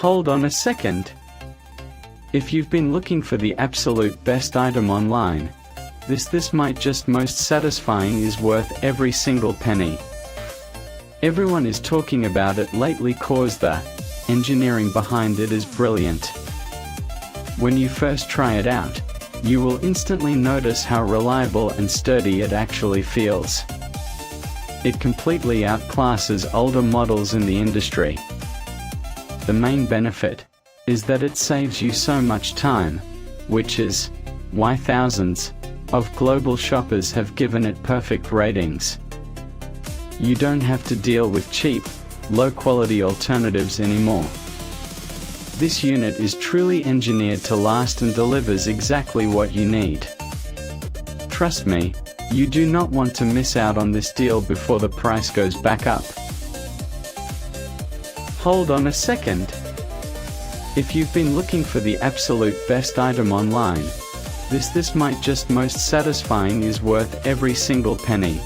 Hold on a second. If you've been looking for the absolute best item online, this might just most satisfying is worth every single penny. Everyone is talking about it lately cause the engineering behind it is brilliant. When you first try it out, you will instantly notice how reliable and sturdy it actually feels. It completely outclasses older models in the industry. The main benefit is that it saves you so much time, which is why thousands of global shoppers have given it perfect ratings. You don't have to deal with cheap, low-quality alternatives anymore. This unit is truly engineered to last and delivers exactly what you need. Trust me, you do not want to miss out on this deal before the price goes back up. Hold on a second. If you've been looking for the absolute best item online, this might just most satisfying is worth every single penny.